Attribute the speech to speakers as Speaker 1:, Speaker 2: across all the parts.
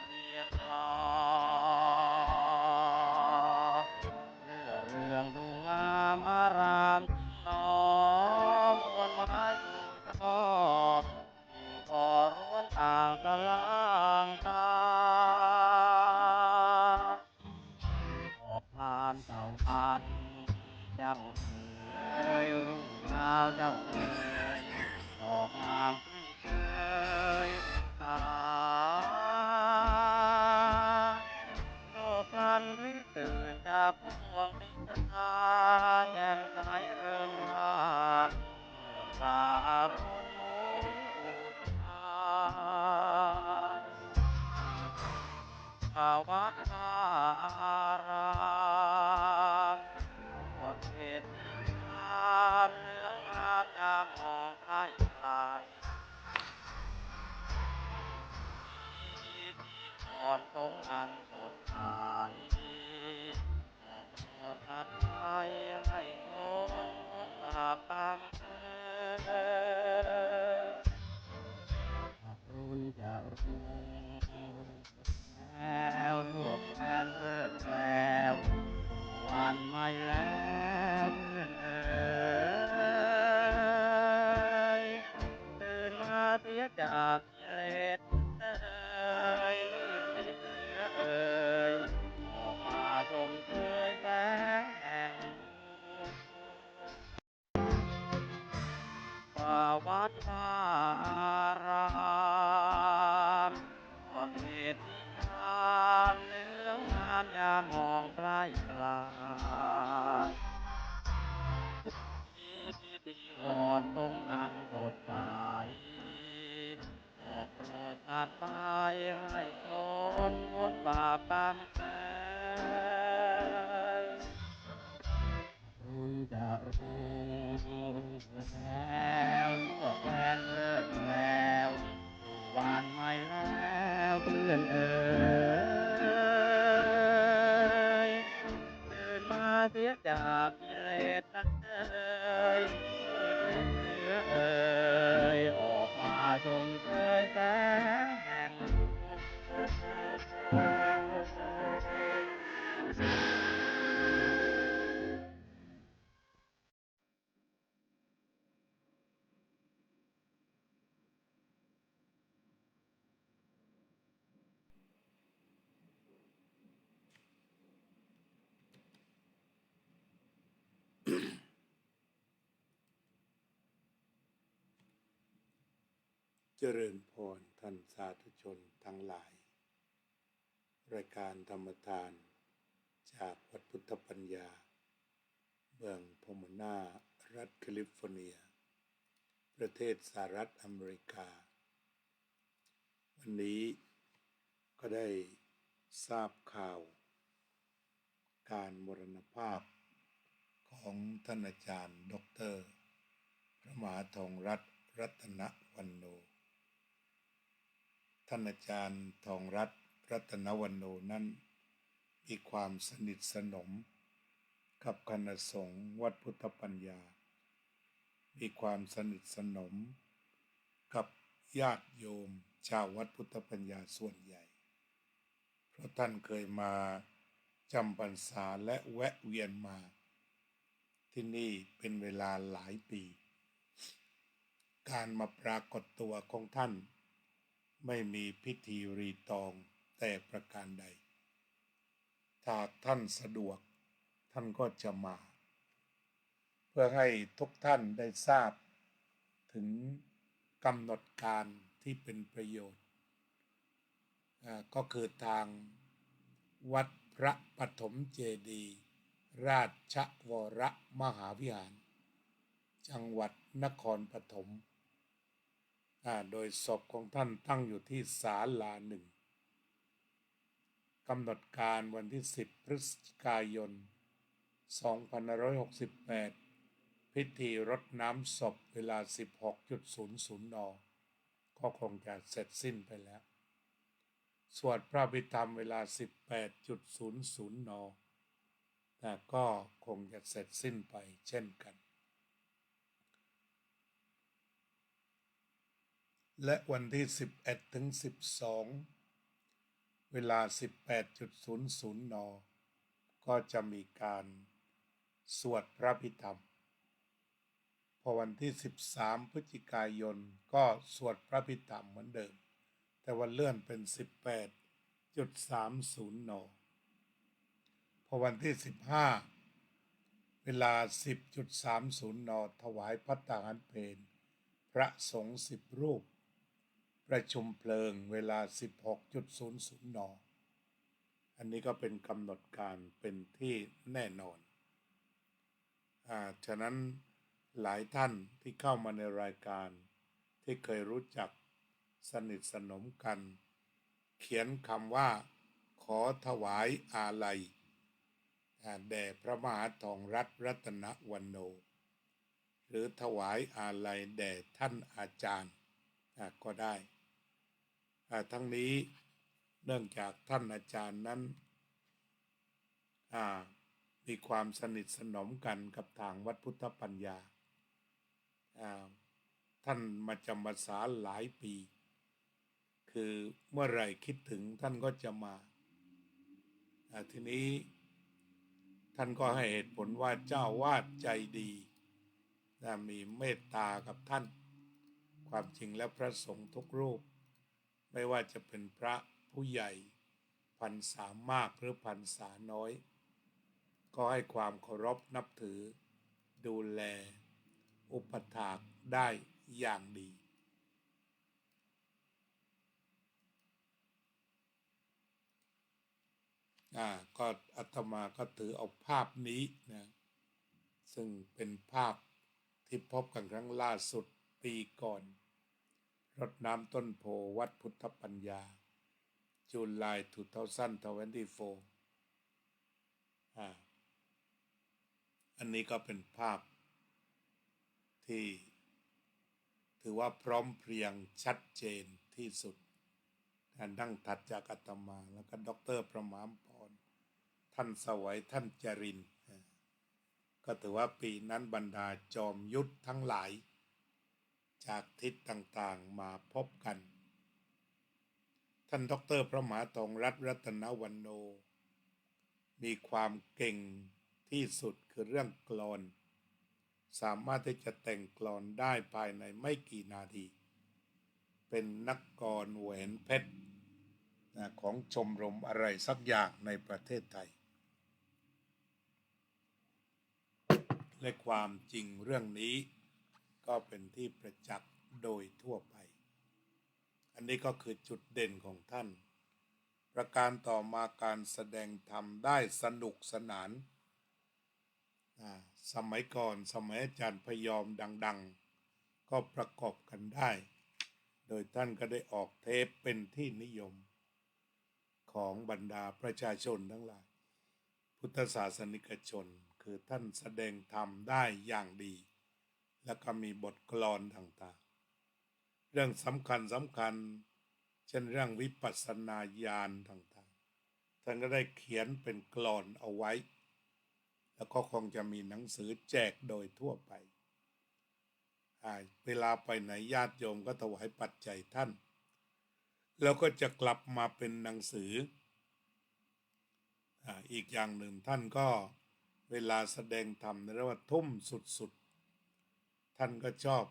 Speaker 1: เรียกร้อง เรื่องดูงามอารามน้อมมวลไม้อยู่ชอบก่อร้วนต่างกะลางตาออกงานเจ้าอันเจ้าเอ๋ยรุ่งดาวเจ้าเอ๋ยออกงามเอ๋ยตาโลกนั้นไม่ตื่นจากห่วงนิทราแห่งสายเอิงราตาคนหมุนอุทานภาวะอารามทั่วเขตที่ทามเหลืองอาจจะมองใกล้ไกลอ่อนตรงอันสดใสหัดไทยให้คนตาบางเธอรุ่นจะรุ่งแล้วลูกแม่เลิศแล้ววันไม่แล้วเพื่อนเอ๋ยตื่นมาเสียจากกิเลสเอ๋ยรีบให้เสือเอ๋ยออกมาชมเชยแสงแห่งป่าวัดวารามทั่วเขตที่ทานเหลืองงามยามมองใกล้ไกลอ่อนตรงอันสดใสโปรดอาจไปให้คนวนบาปกรรมแสนรุ่งจะรุ่งแล้วทั่วแคว้นเลิศแล้ววันไม่แล้วเพื่อนเอ๋ยตื่นมาเสียจากกิเลสนักเอ๋ยเสือเอ๋ยออกมาชมเชยแสงแห่ง
Speaker 2: เจริญพรท่านสาธุชนทั้งหลายรายการธรรมทานจากวัดพุทธปัญญาเมืองพอมานารัฐแคลิฟอร์เนียประเทศสหรัฐอเมริกาวันนี้ก็ได้ทราบข่าวการมรณภาพของท่านอาจารย์ดร.พระมหาทองรัตน์รัตนวรรณโนท่านอาจารย์ทองรัตน์รัตนวรรณโนนั้นมีความสนิทสนมกับคณะสงฆ์วัดพุทธปัญญามีความสนิทสนมกับญาติโยมชาววัดพุทธปัญญาส่วนใหญ่เพราะท่านเคยมาจำพรรษาและแวะเวียนมาที่นี่เป็นเวลาหลายปีการมาปรากฏตัวของท่านไม่มีพิธีรีตองแต่ประการใดถ้าท่านสะดวกท่านก็จะมาเพื่อให้ทุกท่านได้ทราบถึงกำหนดการที่เป็นประโยชน์ก็คือทางวัดพระปฐมเจดีย์ราชวรมหาวิหารจังหวัดนครปฐมโดยศพของท่านตั้งอยู่ที่ศาลาหนึ่งกำหนดการวันที่10 พฤศจิกายน 2568 พิธีรดน้ำศพเวลา 16.00 น.ก็คงจะเสร็จสิ้นไปแล้วสวดพระอภิธรรมเวลา 18.00 น.แต่ก็คงจะเสร็จสิ้นไปเช่นกันและวันที่11 ถึง 12 เวลา 18:00 น.ก็จะมีการสวดพระพิธรรมพอวันที่13พฤศจิกายนก็สวดพระพิธรรมเหมือนเดิมแต่ว่าเลื่อนเป็น 18:30 น.พอวันที่15เวลา 10:30 น.ถวายภัตตาหารเพลพระสงฆ์10 รูปประชุมเพลิงเวลา 16:00 น.อันนี้ก็เป็นกำหนดการเป็นที่แน่นอนฉะนั้นหลายท่านที่เข้ามาในรายการที่เคยรู้จักสนิทสนมกันเขียนคำว่าขอถวายอาลัยแด่พระมหาทองรัตน์รัตนวโนหรือถวายอาลัยแด่ท่านอาจารย์ก็ได้ทั้งนี้เนื่องจากท่านอาจารย์นั้นมีความสนิทสนมกันกับทางวัดพุทธปัญญาท่านมาจำพรรษาหลายปีคือเมื่อไหร่คิดถึงท่านก็จะมาทีนี้ท่านก็ให้เหตุผลว่าเจ้าวาดใจดีมีเมตตากับท่านความจริงแล้วพระสงฆ์ทุกรูปไม่ว่าจะเป็นพระผู้ใหญ่พรรษามากหรือพรรษาน้อยก็ให้ความเคารพนับถือดูแลอุปถากได้อย่างดีก็อาตมาก็ถือเอาภาพนี้นะซึ่งเป็นภาพที่พบกันครั้งล่าสุดปีก่อนรดน้ำต้นโพวัดพุทธปัญญาจูนไลน์2024อันนี้ก็เป็นภาพที่ถือว่าพร้อมเพรียงชัดเจนที่สุดนั่งถัดจากอาตมาแล้วก็ดร.ประมามพรท่านสวัยท่านจรินก็ถือว่าปีนั้นบรรดาจอมยุทธทั้งหลายจากทิศต่างๆมาพบกันท่านดร.พระมหาทองรัตน์รัตนวโนมีความเก่งที่สุดคือเรื่องกลอนสามารถที่จะแต่งกลอนได้ภายในไม่กี่นาทีเป็นนักกลอนแหวนเพชรของชมรมอะไรสักอย่างในประเทศไทยและความจริงเรื่องนี้ก็เป็นที่ประจักษ์โดยทั่วไปอันนี้ก็คือจุดเด่นของท่านประการต่อมาการแสดงธรรมได้สนุกสนานสมัยก่อนสมัยอาจารย์พยอมดังๆก็ประกอบกันได้โดยท่านก็ได้ออกเทปเป็นที่นิยมของบรรดาประชาชนทั้งหลายพุทธศาสนิกชนคือท่านแสดงธรรมได้อย่างดีแล้วก็มีบทกลอนต่างๆเรื่องสำคัญเช่นเรื่องวิปัสสนาญาณต่างๆท่านก็ได้เขียนเป็นกลอนเอาไว้แล้วก็คงจะมีหนังสือแจกโดยทั่วไปเวลาไปไหนญาติโยมก็ถวายปัจจัยท่านแล้วก็จะกลับมาเป็นหนังสืออีกอย่างหนึ่งท่านก็เวลาแสดงธรรมเรียกว่าทุ่มสุดๆท่านก็ชอบ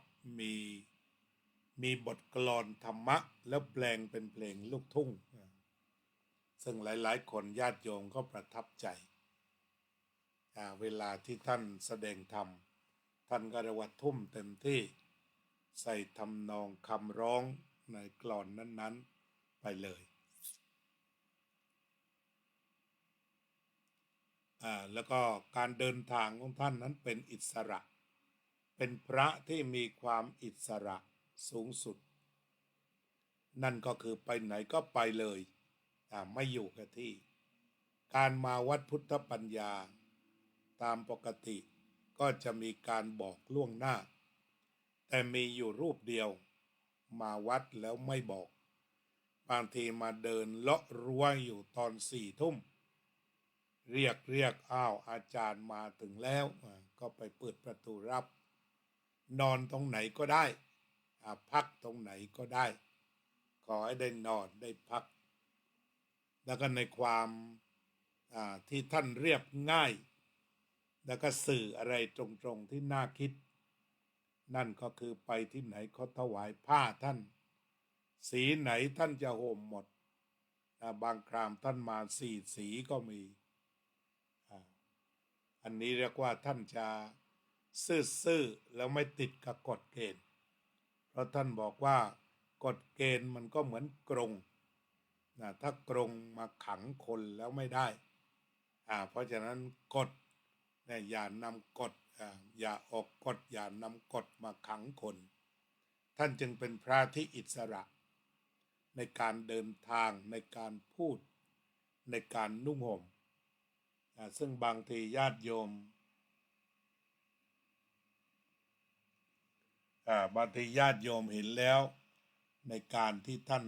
Speaker 2: มีบทกลอนธรรมะแล้วแปลงเป็นเพลงลูกทุ่งซึ่งหลายๆคนญาติโยมก็ประทับใจเวลาที่ท่านแสดงธรรมท่านก็เรียกว่าทุ่มเต็มที่ใส่ทำนองคำร้องในกลอนนั้นๆไปเลยแล้วก็การเดินทางของท่านนั้นเป็นอิสระเป็นพระที่มีความอิสระสูงสุดนั่นก็คือไปไหนก็ไปเลยไม่อยู่กับที่การมาวัดพุทธปัญญาตามปกติก็จะมีการบอกล่วงหน้าแต่มีอยู่รูปเดียวมาวัดแล้วไม่บอกบางทีมาเดินเลาะรั้วอยู่ตอน4 ทุ่มเรียกอ้าวอาจารย์มาถึงแล้วก็ไปเปิดประตูรับนอนตรงไหนก็ได้พักตรงไหนก็ได้ขอให้ได้นอนได้พัก แล้วก็ในความที่ท่านเรียบง่ายแล้วก็สื่ออะไรตรงๆที่น่าคิดนั่นก็คือไปที่ไหนเขาถวายผ้าท่านสีไหนท่านจะห่มหมดบางครามท่านมา4 สีก็มีอันนี้เรียกว่าท่านจะซื่อๆแล้วไม่ติดกับกฎเกณฑ์เพราะท่านบอกว่ากฎเกณฑ์มันก็เหมือนกรงถ้ากรงมาขังคนแล้วไม่ได้เพราะฉะนั้นกฎเนี่ยอย่านำกฎอย่าออกกฎอย่านำกฎมาขังคนท่านจึงเป็นพระที่อิสระในการเดินทางในการพูดในการนุ่งห่มซึ่งบางทีญาติโยมบางทีญาติโยมเห็นแล้วในการที่ท่าน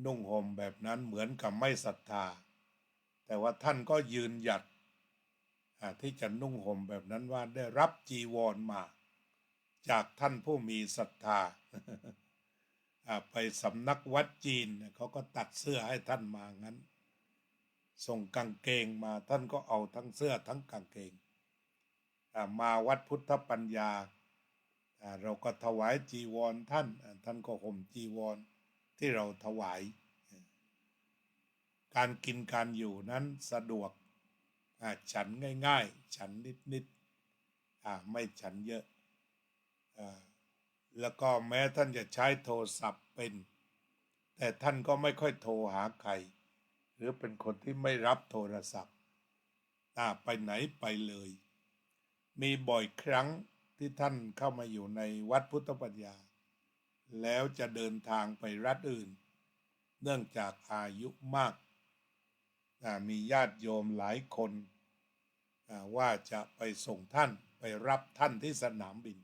Speaker 2: นุ่งห่มแบบนั้นเหมือนกับไม่ศรัทธาแต่ว่าท่านก็ยืนหยัดที่จะนุ่งห่มแบบนั้นว่าได้รับจีวรมาจากท่านผู้มีศรัทธา ไปสำนักวัดจีนเขาก็ตัดเสื้อให้ท่านมางั้นส่งกางเกงมาท่านก็เอาทั้งเสื้อทั้งกางเกงมาวัดพุทธปัญญาเราก็ถวายจีวรท่านก็ห่มจีวรที่เราถวายการกินการอยู่นั้นสะดวกฉันง่ายๆฉันนิดๆไม่ฉันเยอะแล้วก็แม้ท่านจะใช้โทรศัพท์เป็นแต่ท่านก็ไม่ค่อยโทรหาใครหรือเป็นคนที่ไม่รับโทรศัพท์ไปไหนไปเลยมีบ่อยครั้งที่ท่านเข้ามาอยู่ในวัดพุทธปัญญาแล้วจะเดินทางไปรัฐอื่นเนื่องจากอายุมากมีญาติโยมหลายคนว่าจะไปส่งท่านไปรับท่านที่สนามบิน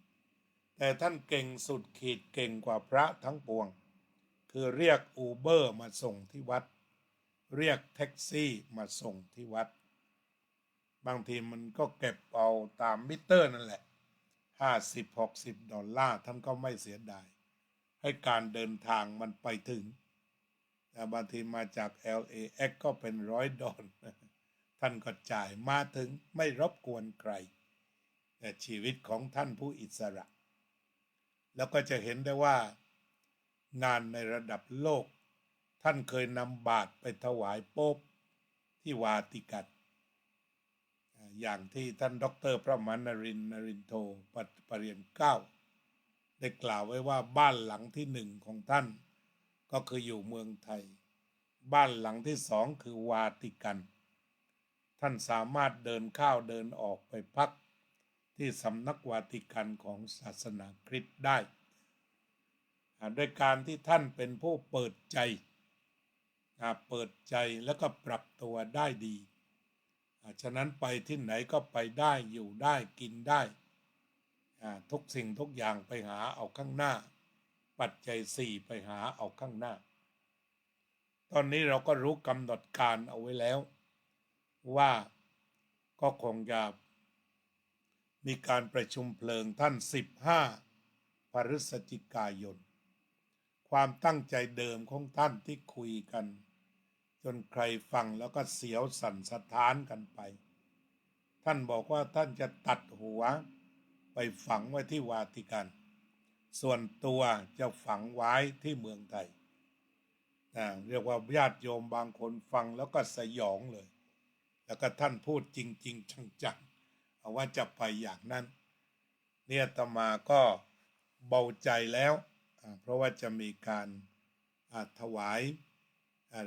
Speaker 2: แต่ท่านเก่งสุดขีดเก่งกว่าพระทั้งปวงคือเรียกอูเบอร์มาส่งที่วัดเรียกแท็กซี่มาส่งที่วัดบางทีมันก็เก็บเอาตามมิเตอร์นั่นแหละ50-60 ดอลลาร์ท่านก็ไม่เสียดายให้การเดินทางมันไปถึงบางทีมาจาก LAX ก็เป็น$100ท่านก็จ่ายมาถึงไม่รบกวนใครแต่ชีวิตของท่านผู้อิสระแล้วก็จะเห็นได้ว่างานในระดับโลกท่านเคยนำบาตรไปถวายโป๊ปที่วาติกันอย่างที่ท่านดร.พระมหานรินโทปริญญาเก้าได้กล่าวไว้ว่าบ้านหลังที่1ของท่านก็คืออยู่เมืองไทยบ้านหลังที่2คือวาติกันท่านสามารถเดินเข้าเดินออกไปพักที่สำนักวาติกันของศาสนาคริสต์ได้ด้วยการที่ท่านเป็นผู้เปิดใจแล้วก็ปรับตัวได้ดีฉะนั้นไปที่ไหนก็ไปได้อยู่ได้กินได้ทุกสิ่งทุกอย่างไปหาเอาข้างหน้าปัจจัย4ไปหาเอาข้างหน้าตอนนี้เราก็รู้กำหนดการเอาไว้แล้วว่าก็คงจะมีการประชุมเพลิงท่าน15 พฤศจิกายนความตั้งใจเดิมของท่านที่คุยกันจนใครฟังแล้วก็เสียวสั่นสะท้านกันไปท่านบอกว่าท่านจะตัดหัวไปฝังไว้ที่วาติกันส่วนตัวจะฝังไว้ที่เมืองไทยเรียกว่าญาติโยมบางคนฟังแล้วก็สยองเลยแล้วก็ท่านพูดจริงๆจังๆว่าจะไปอย่างนั้นเนี่ยอาตมาก็เบาใจแล้วเพราะว่าจะมีการถวาย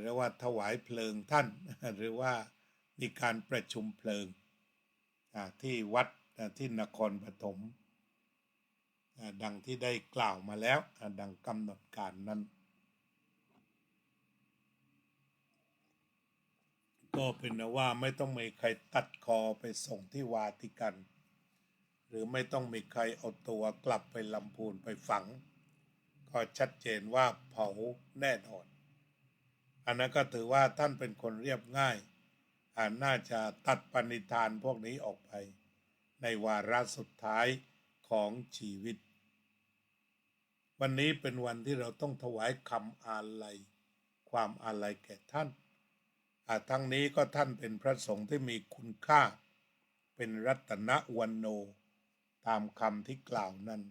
Speaker 2: เรียกว่าถวายเพลิงท่านหรือว่ามีการประชุมเพลิงที่วัดที่นครปฐมดังที่ได้กล่าวมาแล้วดังกำหนดการนั้นก็เป็นว่าไม่ต้องมีใครตัดคอไปส่งที่วาติกันหรือไม่ต้องมีใครเอาตัวกลับไปลำพูนไปฝังก็ชัดเจนว่าเผาแน่นอนอันนั้นก็ถือว่าท่านเป็นคนเรียบง่ายน่าจะตัดปณิธานพวกนี้ออกไปในวาระสุดท้ายของชีวิตวันนี้เป็นวันที่เราต้องถวายคำอาลัย ความอาลัยแก่ท่านทั้งนี้ก็ท่านเป็นพระสงฆ์ที่มีคุณค่าเป็นรัตนวันโนตามคำที่กล่าวนั้น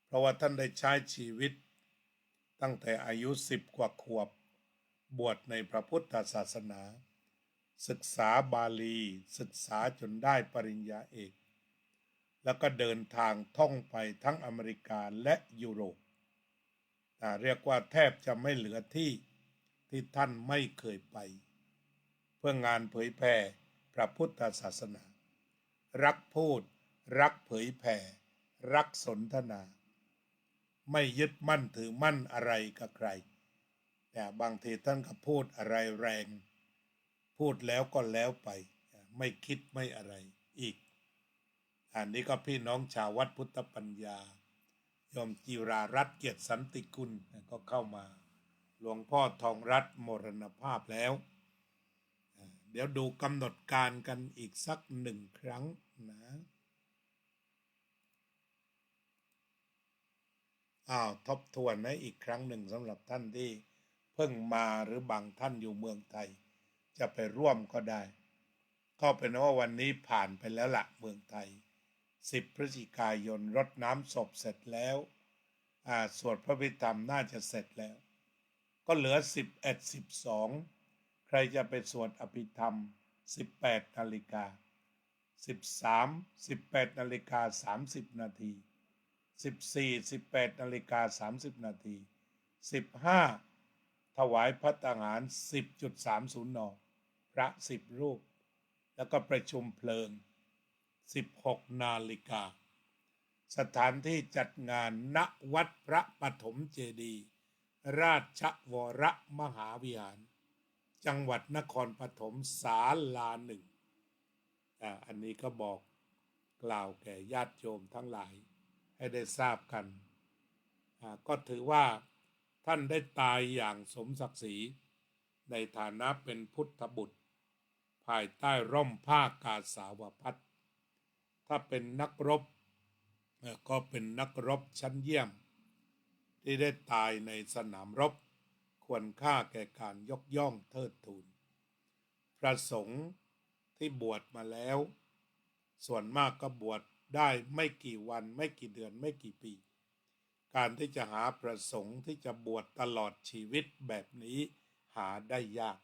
Speaker 2: เพราะว่าท่านได้ใช้ชีวิตตั้งแต่อายุ10 กว่าขวบบวชในพระพุทธศาสนาศึกษาบาลีศึกษาจนได้ปริญญาเอกแล้วก็เดินทางท่องไปทั้งอเมริกาและยุโรปเรียกว่าแทบจะไม่เหลือที่ท่านไม่เคยไปเพื่องานเผยแผ่พระพุทธศาสนารักพูดรักเผยแผ่รักสนทนาไม่ยึดมั่นถือมั่นอะไรกับใครแต่บางทีท่านก็พูดอะไรแรงพูดแล้วก็แล้วไปไม่คิดไม่อะไรอีกอันนี้ก็พี่น้องชาววัดพุทธปัญญาโยมจิรารัตน์เกียรติสันติกุลก็เข้ามาหลวงพ่อทองรัตน์มรณภาพแล้วเดี๋ยวดูกำหนดการกันอีกสัก1 ครั้งนะทบทวนนะอีกครั้งหนึ่งสำหรับท่านที่เพิ่งมาหรือบางท่านอยู่เมืองไทยจะไปร่วมก็ได้ก็เป็นว่าวันนี้ผ่านไปแล้วละเมืองไทย10 พฤศจิกายนรดน้ำศพเสร็จแล้วสวดพระพิธรรมน่าจะเสร็จแล้วก็เหลือ11 12ใครจะไปสวดอภิธรรม18 นาฬิกา18 นาฬิกา30 นาที18 นาฬิกา30 นาที15ถวายพระตาหาร 10.30 น.พระ10 รูปแล้วก็ประชุมเพลิง16 นาฬิกาสถานที่จัดงานณวัดพระปฐมเจดีย์ราชวรมหาวิหารจังหวัดนครปฐมศาลา1อันนี้ก็บอกกล่าวแก่ญาติโยมทั้งหลายให้ได้ทราบกันก็ถือว่าท่านได้ตายอย่างสมศักดิ์ศรีในฐานะเป็นพุทธบุตรภายใต้ร่มผ้ากาสาวพัสถ้าเป็นนักรบก็เป็นนักรบชั้นเยี่ยมที่ได้ตายในสนามรบควรค่าแก่การยกย่องเทิดทูนพระสงฆ์ที่บวชมาแล้วส่วนมากก็บวชได้ไม่กี่วันไม่กี่เดือนไม่กี่ปีการที่จะหาพระสงฆ์ที่จะบวชตลอดชีวิตแบบนี้หาได้ยาก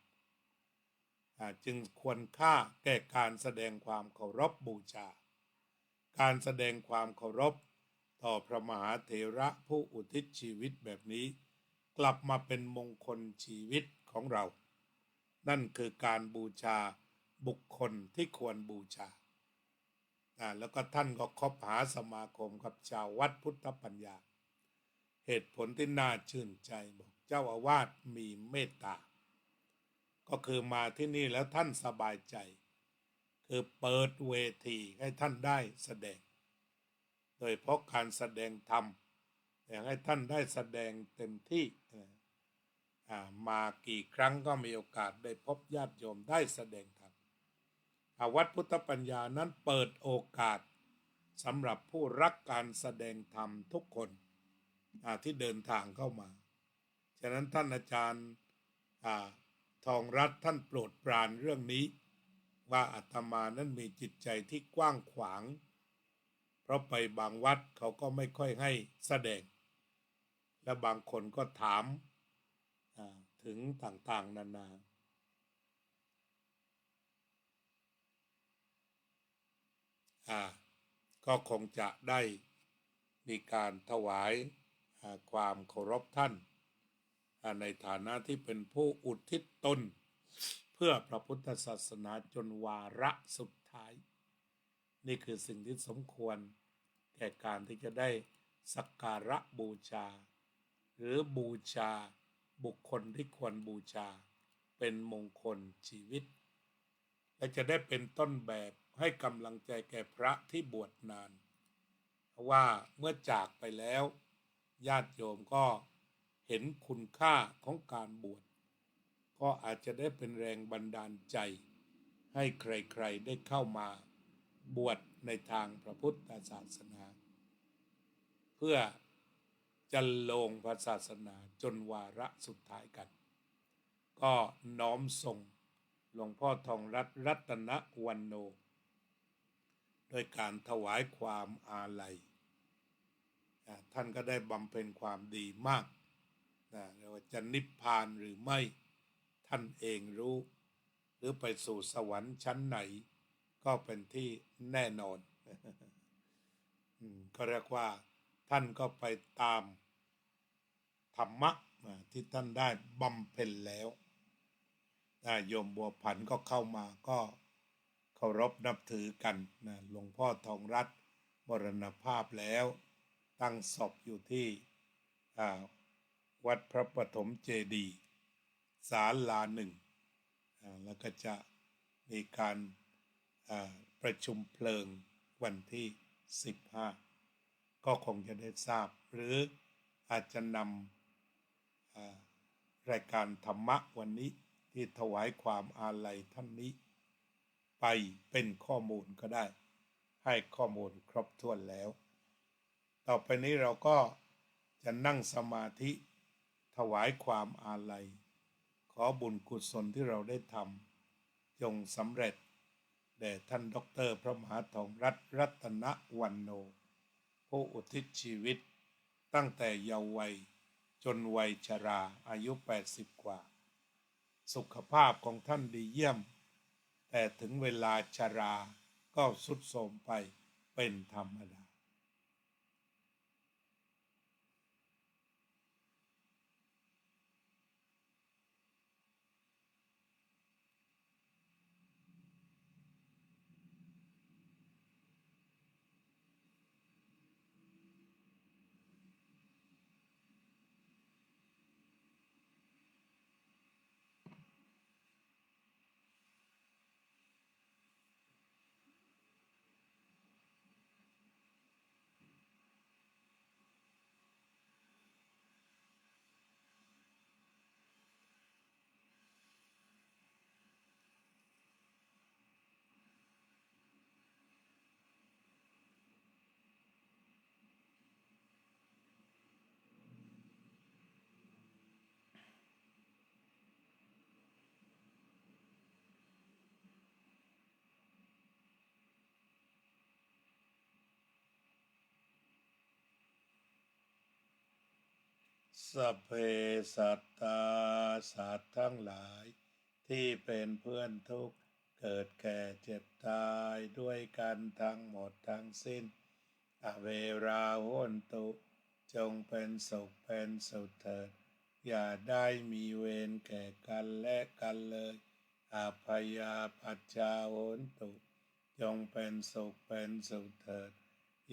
Speaker 2: จึงควรค่าแก่การแสดงความเคารพบูชาการแสดงความเคารพต่อพระมหาเถระผู้อุทิศชีวิตแบบนี้กลับมาเป็นมงคลชีวิตของเรานั่นคือการบูชาบุคคลที่ควรบูชาแล้วก็ท่านก็คบหาสมาคมกับชาววัดพุทธปัญญาเหตุผลที่น่าชื่นใจบอกเจ้าอาวาสมีเมตตาก็คือมาที่นี่แล้วท่านสบายใจคือเปิดเวทีให้ท่านได้แสดงโดยเพราะการแสดงธรรมอยากให้ท่านได้แสดงเต็มที่มากี่ครั้งก็มีโอกาสได้พบญาติโยมได้แสดงธรรมวัดพุทธปัญญานั้นเปิดโอกาสสำหรับผู้รักการแสดงธรรมทุกคนที่เดินทางเข้ามาฉะนั้นท่านอาจารย์ทองรัตน์ท่านโปรดปรานเรื่องนี้ว่าอาตมานั้นมีจิตใจที่กว้างขวางเพราะไปบางวัดเขาก็ไม่ค่อยให้แสดงและบางคนก็ถามถึงต่างๆนานาก็คงจะได้มีการถวายความเคารพท่านในฐานะที่เป็นผู้อุทิศตนเพื่อพระพุทธศาสนาจนวาระสุดท้ายนี่คือสิ่งที่สมควรแก่การที่จะได้สักการะบูชาหรือบูชาบุคคลที่ควรบูชาเป็นมงคลชีวิตและจะได้เป็นต้นแบบให้กำลังใจแก่พระที่บวชนานเพราะว่าเมื่อจากไปแล้วญาติโยมก็เห็นคุณค่าของการบวชก็อาจจะได้เป็นแรงบันดาลใจให้ใครๆได้เข้ามาบวชในทางพระพุทธศาสนาเพื่อจะลงพระศาสนาจนวาระสุดท้ายกัน ก็น้อมส่งหลวงพ่อทองรัตน์รัตนวรรณโนโดยการถวายความอาลัยท่านก็ได้บำเพ็ญความดีมากว่าจะนิพพานหรือไม่ท่านเองรู้หรือไปสู่สวรรค์ชั้นไหนก็เป็นที่แน่นอนก็เรียกว่าท่านก็ไปตามธรรมะที่ท่านได้บำเพ็ญแล้วโยมบัวผันก็เข้ามาก็เคารพนับถือกันหลวงพ่อทองรัตน์มรณภาพแล้วตั้งศพอยู่ที่วัดพระปฐมเจดีย์ศาลาหนึ่งแล้วก็จะมีการประชุมเพลิงวันที่15ก็คงจะได้ทราบหรืออาจจะนำรายการธรรมะวันนี้ที่ถวายความอาลัยท่านนี้ไปเป็นข้อมูลก็ได้ให้ข้อมูลครบถ้วนแล้วต่อไปนี้เราก็จะนั่งสมาธิถวายความอาลัยขอบุญกุศลที่เราได้ทำจงสำเร็จแด่ท่านดร.พระมหาทองรัตน์รัตนวรรณโนผู้อุทิศชีวิตตั้งแต่เยาว์วัยจนวัยชราอายุ80กว่าสุขภาพของท่านดีเยี่ยมแต่ถึงเวลาชราก็ทรุดโทรมไปเป็นธรรมดาสัพเพสัตตาสัตว์ทั้งหลายที่เป็นเพื่อนทุกข์เกิดแก่เจ็บตายด้วยกันทั้งหมดทั้งสิ้นอเวราโหนตุจงเป็นสุขเป็นสุขเถิดอย่าได้มีเวรแก่กันและกันเลยอภัยาปัจจาโหนตุจงเป็นสุขเป็นสุขเถิด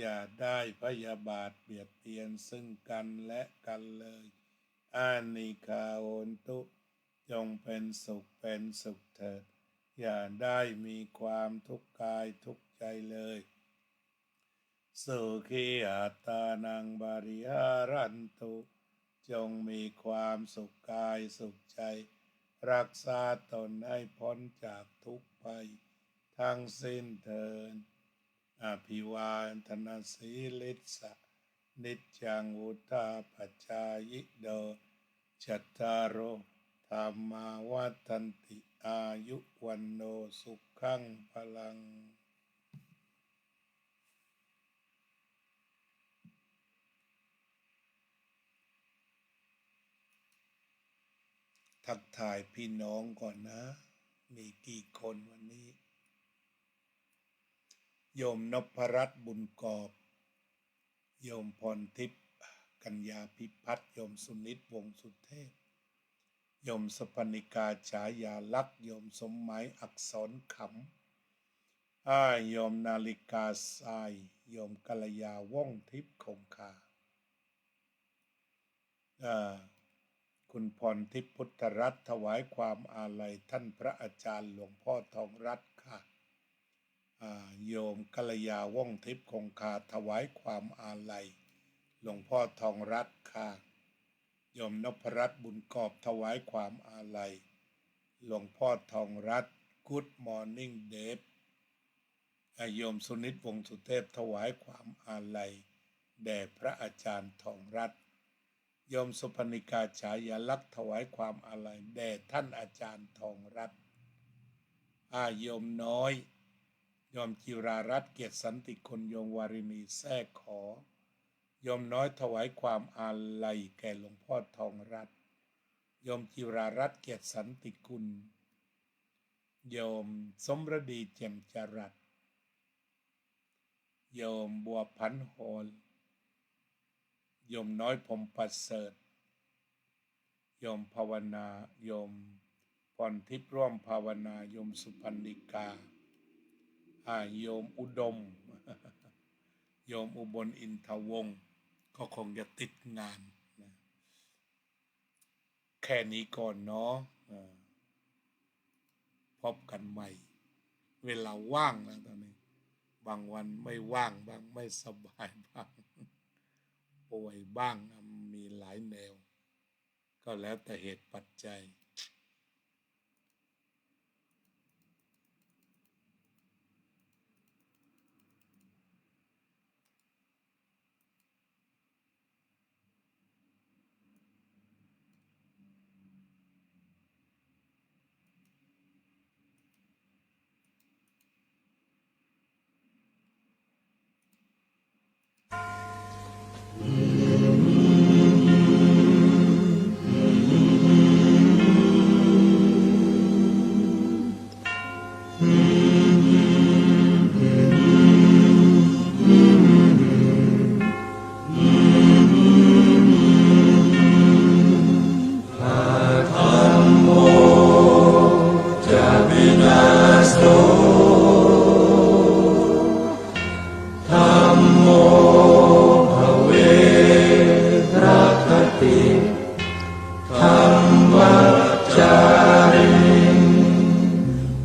Speaker 2: อย่าได้พยาบาทเบียดเบียนซึ่งกันและกันเลยอานิคาโหนตุจงเป็นสุขเป็นสุขเถิดอย่าได้มีความทุกข์กายทุกข์ใจเลยสุขีอัตตานังบริหารันตุจงมีความสุขกายสุขใจรักษาตนให้พ้นจากทุกข์ภัยทั้งสิ้นเถิดอภิวาทนาสีลิสะนิจจังวุธาปัจจายิโดจัตตารโอธรรมาวัฏันติอายุวันโนสุขังพลังทักทายพี่น้องก่อนนะมีกี่คนวันนี้โยมนพรัตน์บุญกอบโยมพรทิพย์กัญญาพิพัฒน์โยมสุนิตวงศ์สุเทพโยมสปนิกาฉายาลักษ์โยมสมหมายอักษรขำโยมนาฬิกาทรายโยมกัลยาว่องทิพย์คงคาคุณพรทิพย์พุทธรัตน์ถวายความอาลัยท่านพระอาจารย์หลวงพ่อทองรัตน์ค่ะโยมกัลยาว่องทิพย์คงคาถวายความอาลัยหลวงพ่อทองรัตน์ค่ะโยมนพรัตน์บุญกอบถวายความอาลัยหลวงพ่อทองรัตน์ Good Morning Dave โยมสุนิตวงศ์สุเทพถวายความอาลัยแด่พระอาจารย์ทองรัตน์ โยมสุพรรณิกาฉายาลักษณ์ถวายความอาลัยแด่ท่านอาจารย์ทองรัตน์โยมน้อยโยมจิรารัตน์เกียรติสันติคุณโยมวาริณีแท้ขอโยมน้อยถวายความอาลัยแก่หลวงพ่อทองรัตน์โยมจิรารัตน์เกียรติสันติคุณโยมสมฤดีเจ่มจรัสโยมบัวพันโฮลโยมน้อยผมประเสริฐโยมภาวนาโยมพรทิพย์ร่วมภาวนาโยมสุพรรณิกาโยมอุดม โยมอุบลอินทวงศ์ก็คงจะติดงานนะแค่นี้ก่อนเนาะพบกันใหม่เวลาว่างนะตอนนี้บางวันไม่ว่างบ้างไม่สบายบ้างป่วยบ้างมีหลายแนวก็แล้วแต่เหตุปัจจัย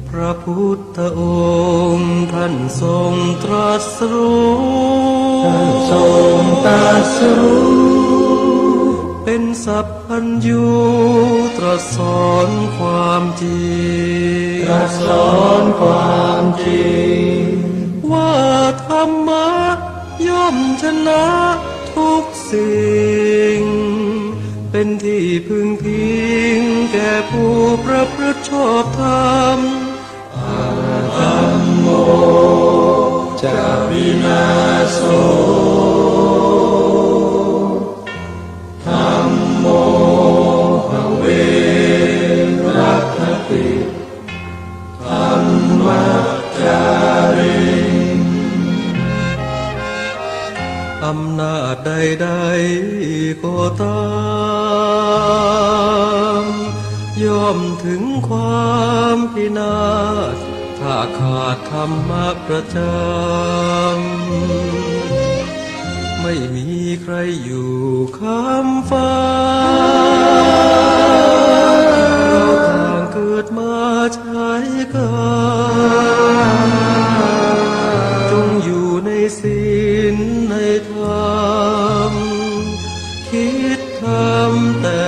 Speaker 3: พระพุทธองค์ท่านทรงตรัสรู้เป็นสัพพัญญูตรัสสอนความจริงว่าธรรมะย่อมชนะทุกสิ่งเป็นที่พึงพิงแก่ผู้ประพฤติชอบธรรมธัมโมจะวินาโสธัมโมภเวรัคติธัมมัจจาริอำนาจใดๆก็ตามย่อมถึงความพินาศถ้าขาดธรรมะประจำไม่มีใครอยู่ค้ำฟ้าเราต่างเกิดมาใช้กรรมจงอยู่ในศีลในธรรมคิดทำแต่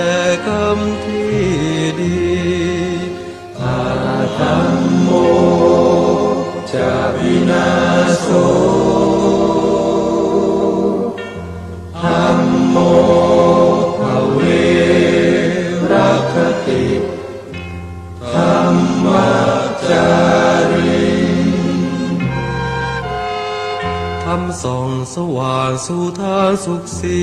Speaker 3: กรรมที่ดีธัมโมจะวินาโสธัมโมภเวรัคติธัมมัจจาริธรรมส่องสว่างสู่ทางสุขสี